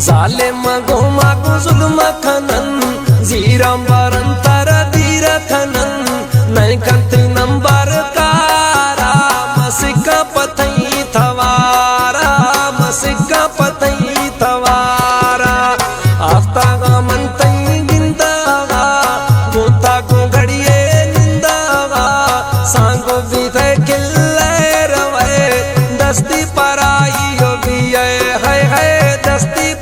जालिम गोमागु जुल्म खनन जीरम बरंतर धीर खनन नहीं कंत नंबर कारा मसिका पथई थवारा मसिका पथई थवारा आफ्ता गा मनतई गिंदागा गोता को घड़िए निंदागा सांगो बीते किल्ले रवे दस्ती पराई यो भी है दस्ती